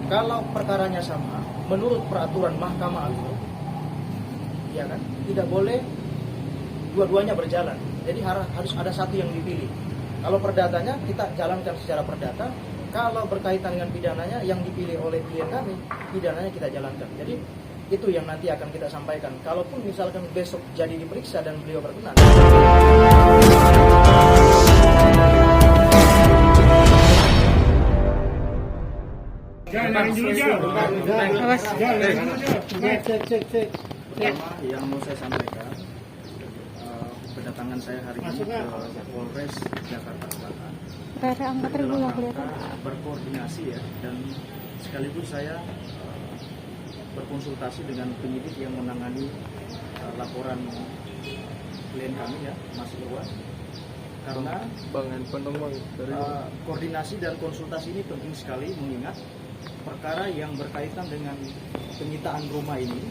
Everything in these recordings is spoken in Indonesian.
Kalau perkaranya sama, menurut peraturan Mahkamah Agung, ya kan, tidak boleh dua-duanya berjalan. Jadi harus ada satu yang dipilih. Kalau perdatanya kita jalankan secara perdata, kalau berkaitan dengan pidananya yang dipilih oleh klien kami, pidananya kita jalankan. Jadi itu yang nanti akan kita sampaikan. Kalaupun misalkan besok jadi diperiksa dan beliau berkenan. Yang mau saya sampaikan, kedatangan saya hari ini ke Polres Jakarta Selatan. Berkoordinasi ya, dan sekaligus saya berkonsultasi dengan penyidik yang menangani laporan klien kami ya, Mas Irwan. Karena koordinasi dan konsultasi ini penting sekali, mengingat perkara yang berkaitan dengan penyitaan rumah ini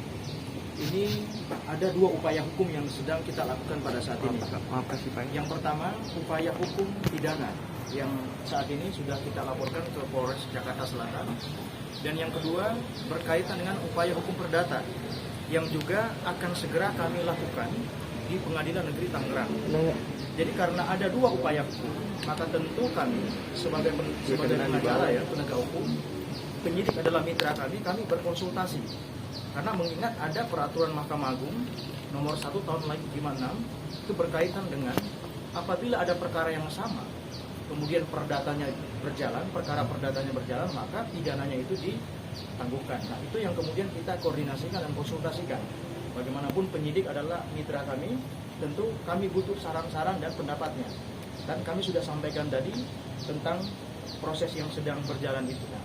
ada dua upaya hukum yang sedang kita lakukan pada saat ini. Yang pertama, upaya hukum pidana yang saat ini sudah kita laporkan ke Polres Jakarta Selatan. Dan yang kedua, berkaitan dengan upaya hukum perdata yang juga akan segera kami lakukan di Pengadilan Negeri Tangerang. Jadi karena ada dua upaya hukum, maka tentu kami sebagai pengacara ya, penegak hukum, penyidik adalah mitra kami berkonsultasi. Karena mengingat ada peraturan Mahkamah Agung nomor 1 tahun 56 itu berkaitan dengan apabila ada perkara yang sama, kemudian perkara perdatanya berjalan, maka pidananya itu ditangguhkan. Nah, itu yang kemudian kita koordinasikan dan konsultasikan. Bagaimanapun penyidik adalah mitra kami, tentu kami butuh saran-saran dan pendapatnya. Dan kami sudah sampaikan tadi tentang proses yang sedang berjalan itu. Nah,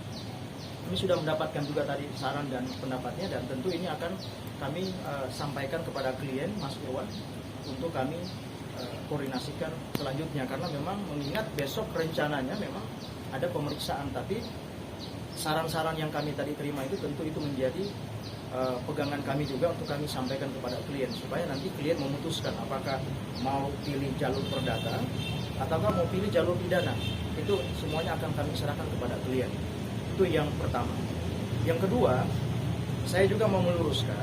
kami sudah mendapatkan juga tadi saran dan pendapatnya, dan tentu ini akan kami sampaikan kepada klien Mas Irwan untuk kami koordinasikan selanjutnya, karena memang mengingat besok rencananya memang ada pemeriksaan, tapi saran-saran yang kami tadi terima itu tentu itu menjadi pegangan kami juga untuk kami sampaikan kepada klien, supaya nanti klien memutuskan apakah mau pilih jalur perdata ataukah mau pilih jalur pidana. Itu semuanya akan kami serahkan kepada klien. Itu yang pertama. Yang kedua, saya juga mau meluruskan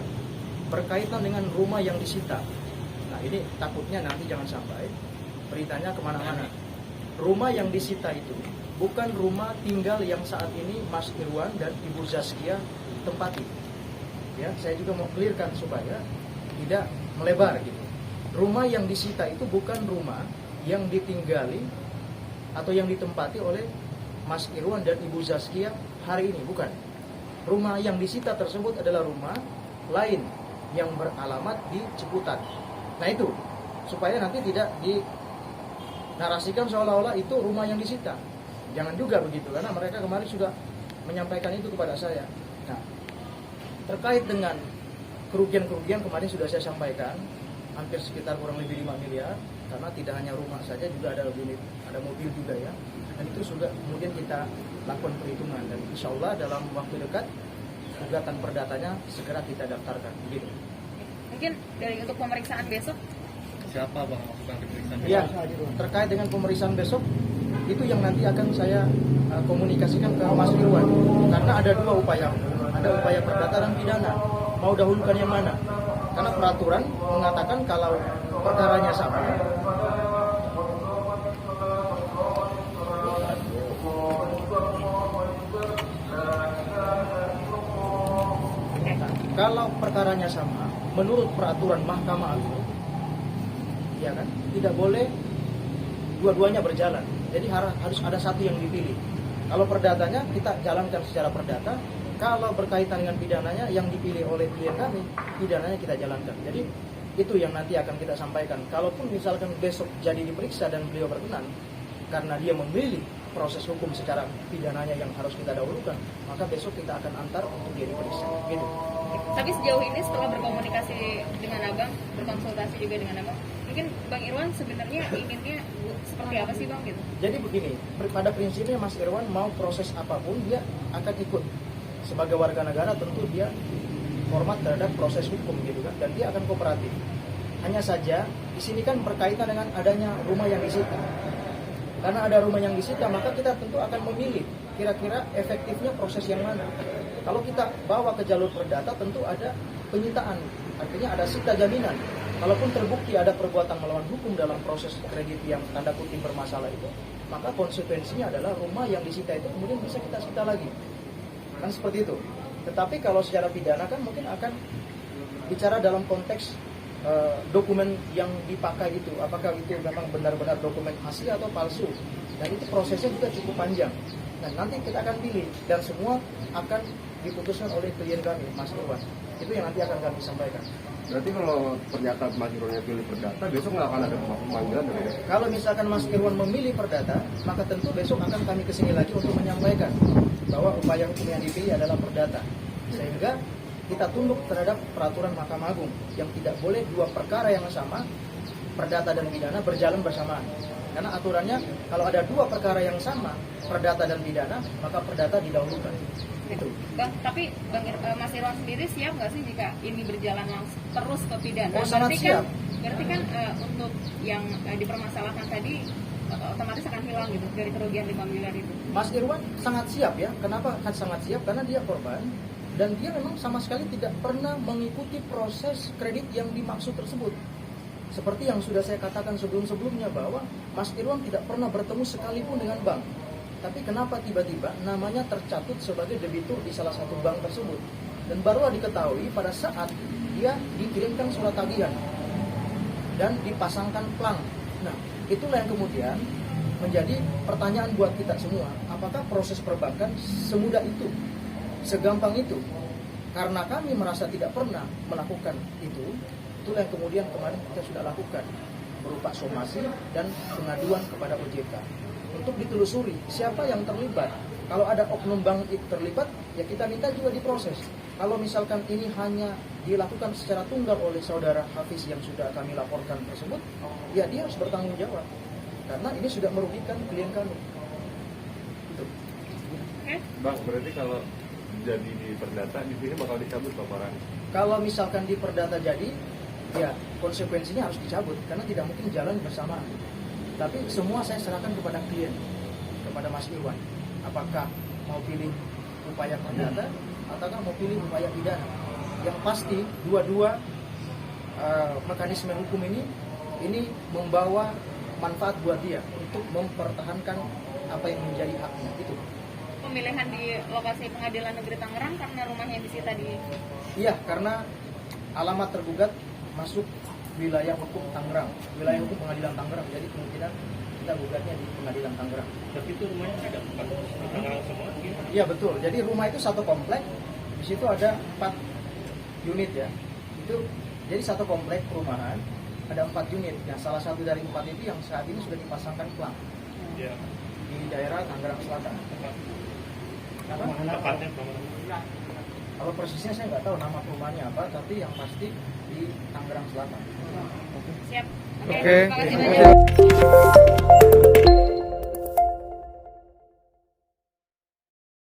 berkaitan dengan rumah yang disita. Nah, ini takutnya nanti jangan sampai beritanya kemana-mana. Rumah yang disita itu bukan rumah tinggal yang saat ini Mas Irwan dan Ibu Zaskia tempati. Ya, saya juga mau clearkan supaya tidak melebar gitu. Rumah yang disita itu bukan rumah yang ditinggali atau yang ditempati oleh Mas Irwan dan Ibu Zaskia hari ini, bukan. Rumah yang disita tersebut adalah rumah lain yang beralamat di Ciputat. Nah, itu supaya nanti tidak dinarasikan seolah-olah itu rumah yang disita. Jangan juga begitu, karena mereka kemarin sudah menyampaikan itu kepada saya. Nah, terkait dengan kerugian-kerugian kemarin sudah saya sampaikan, hampir sekitar kurang lebih 5 miliar, karena tidak hanya rumah saja, juga ada unit, ada mobil juga ya. Dan itu sudah kemudian kita lakukan perhitungan, dan insya Allah dalam waktu dekat gugatan perdatanya segera kita daftarkan. Begitu. Mungkin dari untuk pemeriksaan besok, siapa bang maksudnya pemeriksaan besok? Ya, terkait dengan pemeriksaan besok itu yang nanti akan saya komunikasikan ke Mas Irwan, karena ada dua upaya, ada upaya perdata dan pidana. Mau dahulukan yang mana? Karena peraturan mengatakan kalau perkaranya sama, kalau perkaranya sama, menurut peraturan Mahkamah Agung, ya kan, tidak boleh dua-duanya berjalan. Jadi harus ada satu yang dipilih. Kalau perdatanya kita jalankan secara perdata, kalau berkaitan dengan pidananya yang dipilih oleh klien kami, pidananya kita jalankan. Jadi itu yang nanti akan kita sampaikan. Kalaupun misalkan besok jadi diperiksa dan beliau berkenan, karena dia memilih proses hukum secara pidananya yang harus kita dahulukan, maka besok kita akan antar untuk dia diperiksa. Gitu. tapi sejauh ini setelah berkomunikasi dengan Abang, berkonsultasi juga dengan Abang, mungkin Bang Irwan sebenarnya inginnya seperti apa sih Bang gitu? Jadi begini, pada prinsipnya Mas Irwan mau proses apapun dia akan ikut. Sebagai warga negara tentu dia hormat terhadap proses hukum gitu kan, dan dia akan kooperatif. Hanya saja di sini kan berkaitan dengan adanya rumah yang disita. Karena ada rumah yang disita, maka kita tentu akan memilih kira-kira efektifnya proses yang mana. Kalau kita bawa ke jalur perdata, tentu ada penyitaan, artinya ada sita jaminan. Kalaupun terbukti ada perbuatan melawan hukum dalam proses kredit yang tanda kutip bermasalah itu, maka konsekuensinya adalah rumah yang disita itu kemudian bisa kita sita lagi. Kan seperti itu. Tetapi kalau secara pidana kan mungkin akan bicara dalam konteks dokumen yang dipakai itu, apakah itu memang benar-benar dokumen asli atau palsu, dan itu prosesnya juga cukup panjang. Dan nanti kita akan pilih, dan semua akan diputuskan oleh klien kami, Mas Irwan. Itu yang nanti akan kami sampaikan. Berarti kalau ternyata Mas Irwan pilih perdata, besok nggak akan ada pemanggilan dari ya? Kalau misalkan Mas Irwan memilih perdata, maka tentu besok akan kami kesini lagi untuk menyampaikan bahwa upaya hukum yang dipilih adalah perdata. Sehingga kita tunduk terhadap peraturan Mahkamah Agung yang tidak boleh dua perkara yang sama, perdata dan pidana, berjalan bersamaan. Karena aturannya kalau ada dua perkara yang sama, perdata dan pidana, maka perdata didahulukan. Itu. Bang, tapi Mas Irwan sendiri siap nggak sih jika ini berjalan langsung terus ke pidana? Oh, sangat siap. Berarti kan untuk yang dipermasalahkan tadi otomatis akan hilang gitu dari kerugian 5 miliar itu. Mas Irwan sangat siap ya. Kenapa kan sangat siap? Karena dia korban dan dia memang sama sekali tidak pernah mengikuti proses kredit yang dimaksud tersebut. Seperti yang sudah saya katakan sebelum-sebelumnya bahwa Mas Irwan tidak pernah bertemu sekalipun dengan bank. Tapi kenapa tiba-tiba namanya tercatut sebagai debitur di salah satu bank tersebut? Dan barulah diketahui pada saat dia dikirimkan surat tagihan dan dipasangkan plang. Nah, itulah yang kemudian menjadi pertanyaan buat kita semua. Apakah proses perbankan semudah itu? Segampang itu? Karena kami merasa tidak pernah melakukan itu, itulah yang kemudian kemarin kita sudah lakukan berupa somasi dan pengaduan kepada OJK untuk ditelusuri siapa yang terlibat. Kalau ada oknum bank terlibat, ya kita minta juga diproses. Kalau misalkan ini hanya dilakukan secara tunggal oleh saudara Hafiz yang sudah kami laporkan tersebut, ya dia harus bertanggung jawab. Karena ini sudah merugikan klien kami. Itu. Bang, berarti kalau jadi di perdata, di sini bakal dicabut laporan. Kalau misalkan di perdata jadi, ya konsekuensinya harus dicabut karena tidak mungkin jalan bersama. Tapi semua saya serahkan kepada klien, kepada Mas Irwan. Apakah mau pilih upaya perdata ataukah mau pilih upaya pidana? Yang pasti dua-dua mekanisme hukum ini membawa manfaat buat dia untuk mempertahankan apa yang menjadi haknya itu. Pemilihan di lokasi Pengadilan Negeri Tangerang karena rumahnya disita di. Iya, karena alamat tergugat masuk wilayah hukum Tangerang, wilayah hukum Pengadilan Tangerang. Jadi kemungkinan kita gugatnya di Pengadilan Tangerang. Tapi itu rumahnya ada bukan di Tangerang semua? Iya betul. Jadi rumah itu satu komplek. Di situ ada 4 unit ya. Itu jadi satu komplek perumahan ada 4 unit. Nah, salah satu dari 4 itu yang saat ini sudah dipasangkan plang Iya. di daerah Tangerang Selatan. Apa? Tepatnya perumahan. Kalau persisnya saya nggak tahu nama perumahannya apa, tapi yang pasti di Tangerang Selatan. Siap. Oke. Terima kasih banyak.